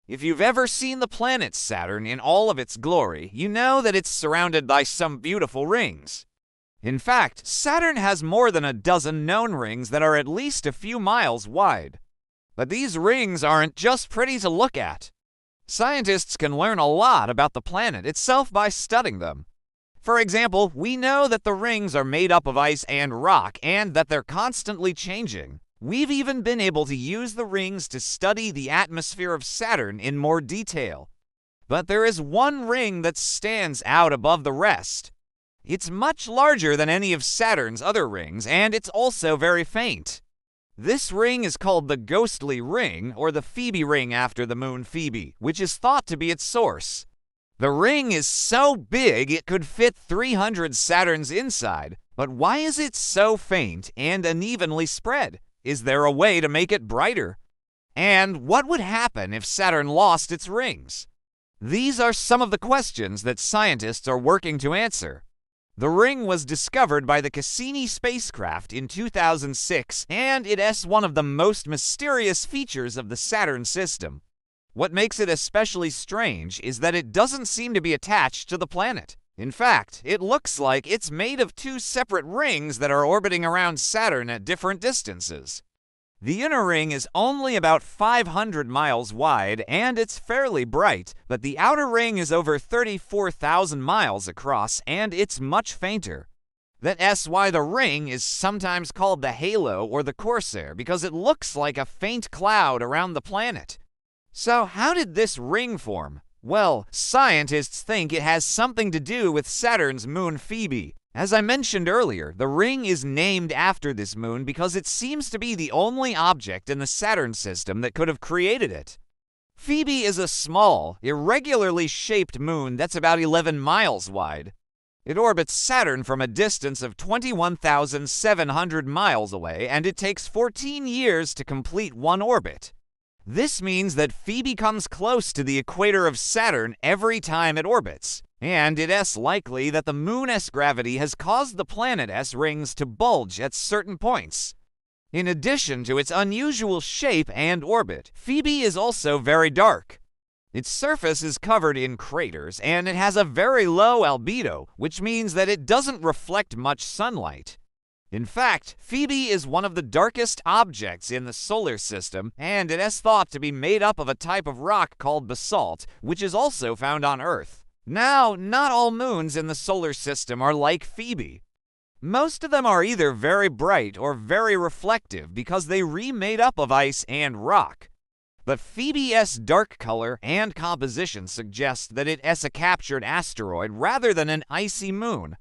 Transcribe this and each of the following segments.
If you've ever seen the planet Saturn in all of its glory, you know that it's surrounded by some beautiful rings. In fact, Saturn has more than a dozen known rings that are at least a few miles wide. But these rings aren't just pretty to look at. Scientists can learn a lot about the planet itself by studying them. For example, we know that the rings are made up of ice and rock, and that they're constantly changing. We've even been able to use the rings to study the atmosphere of Saturn in more detail. But there is one ring that stands out above the rest. It's much larger than any of Saturn's other rings, and it's also very faint. This ring is called the ghostly ring, or the Phoebe ring after the moon Phoebe, which is thought to be its source. The ring is so big it could fit 300 Saturns inside, but why is it so faint and unevenly spread? Is there a way to make it brighter? And what would happen if Saturn lost its rings? These are some of the questions that scientists are working to answer. The ring was discovered by the Cassini spacecraft in 2006, and it is one of the most mysterious features of the Saturn system. What makes it especially strange is that it doesn't seem to be attached to the planet. In fact, it looks like it's made of two separate rings that are orbiting around Saturn at different distances. The inner ring is only about 500 miles wide, and it's fairly bright, but the outer ring is over 34,000 miles across, and it's much fainter. That's why the ring is sometimes called the halo or the corsair, because it looks like a faint cloud around the planet. So how did this ring form? Well, scientists think it has something to do with Saturn's moon Phoebe. As I mentioned earlier, the ring is named after this moon because it seems to be the only object in the Saturn system that could have created it. Phoebe is a small, irregularly shaped moon that's about 11 miles wide. It orbits Saturn from a distance of 21,700 miles away, and it takes 14 years to complete one orbit. This means that Phoebe comes close to the equator of Saturn every time it orbits, and it is likely that the moon's gravity has caused the planet's rings to bulge at certain points. In addition to its unusual shape and orbit, Phoebe is also very dark. Its surface is covered in craters, and it has a very low albedo, which means that it doesn't reflect much sunlight. In fact, Phoebe is one of the darkest objects in the solar system, and it is thought to be made up of a type of rock called basalt, which is also found on Earth. Now, not all moons in the solar system are like Phoebe. Most of them are either very bright or very reflective because they remade up of ice and rock. But Phoebe's dark color and composition suggest that it is a captured asteroid rather than an icy moon.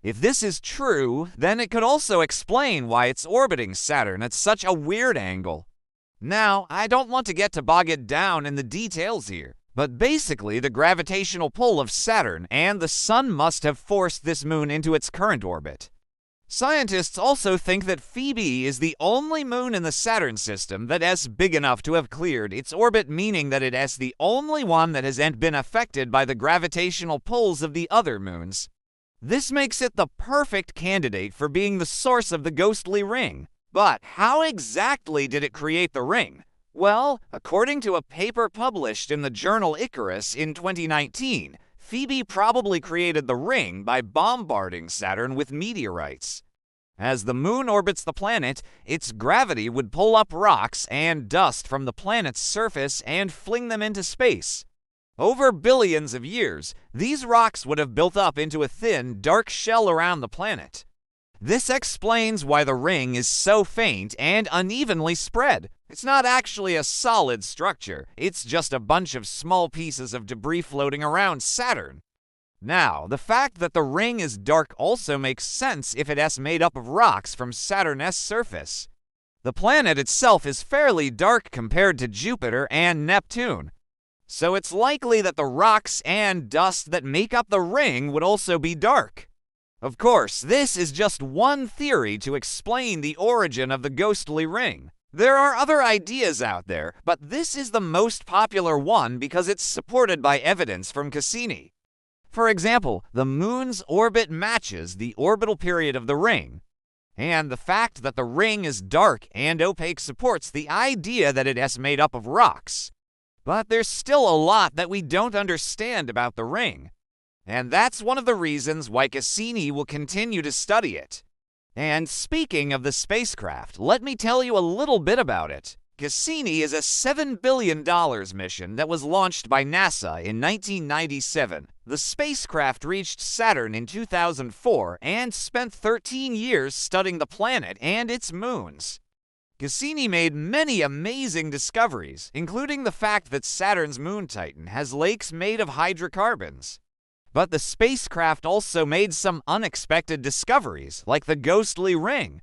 If this is true, then it could also explain why it's orbiting Saturn at such a weird angle. Now, I don't want to get too bogged down in the details here, but basically the gravitational pull of Saturn and the Sun must have forced this moon into its current orbit. Scientists also think that Phoebe is the only moon in the Saturn system that is big enough to have cleared its orbit, meaning that it is the only one that hasn't been affected by the gravitational pulls of the other moons. This makes it the perfect candidate for being the source of the ghostly ring. But how exactly did it create the ring? Well, according to a paper published in the journal Icarus in 2019, Phoebe probably created the ring by bombarding Saturn with meteorites. As the moon orbits the planet, its gravity would pull up rocks and dust from the planet's surface and fling them into space. Over billions of years, these rocks would have built up into a thin, dark shell around the planet. This explains why the ring is so faint and unevenly spread. It's not actually a solid structure, it's just a bunch of small pieces of debris floating around Saturn. Now, the fact that the ring is dark also makes sense if it is made up of rocks from Saturn's surface. The planet itself is fairly dark compared to Jupiter and Neptune. So it's likely that the rocks and dust that make up the ring would also be dark. Of course, this is just one theory to explain the origin of the ghostly ring. There are other ideas out there, but this is the most popular one because it's supported by evidence from Cassini. For example, the moon's orbit matches the orbital period of the ring, and the fact that the ring is dark and opaque supports the idea that it is made up of rocks. But there's still a lot that we don't understand about the ring. And that's one of the reasons why Cassini will continue to study it. And speaking of the spacecraft, let me tell you a little bit about it. Cassini is a $7 billion mission that was launched by NASA in 1997. The spacecraft reached Saturn in 2004 and spent 13 years studying the planet and its moons. Cassini made many amazing discoveries, including the fact that Saturn's moon Titan has lakes made of hydrocarbons. But the spacecraft also made some unexpected discoveries, like the ghostly ring.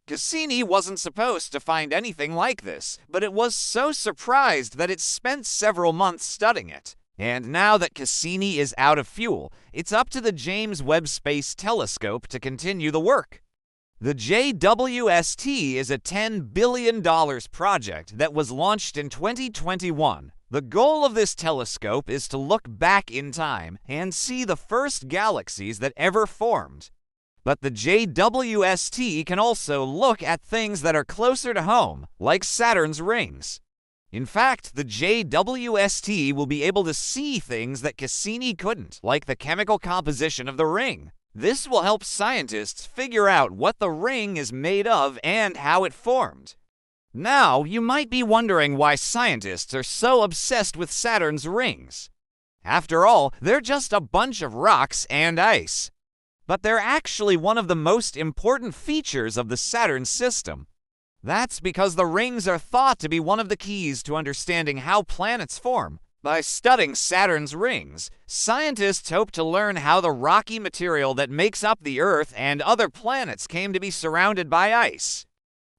Cassini wasn't supposed to find anything like this, but it was so surprised that it spent several months studying it. And now that Cassini is out of fuel, it's up to the James Webb Space Telescope to continue the work. The JWST is a $10 billion project that was launched in 2021. The goal of this telescope is to look back in time and see the first galaxies that ever formed. But the JWST can also look at things that are closer to home, like Saturn's rings. In fact, the JWST will be able to see things that Cassini couldn't, like the chemical composition of the ring. This will help scientists figure out what the ring is made of and how it formed. Now, you might be wondering why scientists are so obsessed with Saturn's rings. After all, they're just a bunch of rocks and ice. But they're actually one of the most important features of the Saturn system. That's because the rings are thought to be one of the keys to understanding how planets form. By studying Saturn's rings, scientists hope to learn how the rocky material that makes up the Earth and other planets came to be surrounded by ice.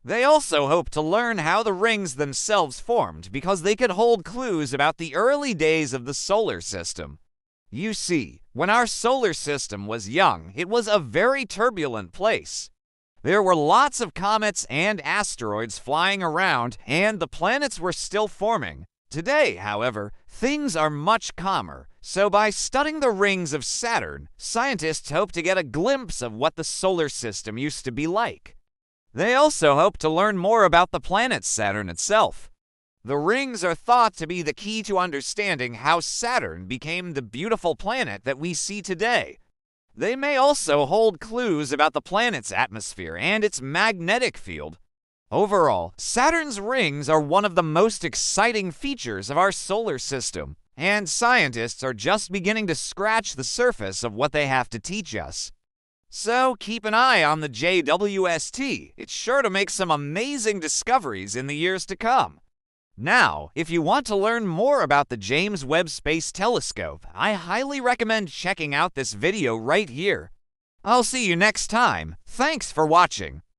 They also hope to learn how the rings themselves formed because they could hold clues about the early days of the solar system. You see, when our solar system was young, it was a very turbulent place. There were lots of comets and asteroids flying around, and the planets were still forming. Today, however, things are much calmer, so by studying the rings of Saturn, scientists hope to get a glimpse of what the solar system used to be like. They also hope to learn more about the planet Saturn itself. The rings are thought to be the key to understanding how Saturn became the beautiful planet that we see today. They may also hold clues about the planet's atmosphere and its magnetic field. Overall, Saturn's rings are one of the most exciting features of our solar system, and scientists are just beginning to scratch the surface of what they have to teach us. So keep an eye on the JWST. It's sure to make some amazing discoveries in the years to come. Now, if you want to learn more about the James Webb Space Telescope, I highly recommend checking out this video right here. I'll see you next time. Thanks for watching.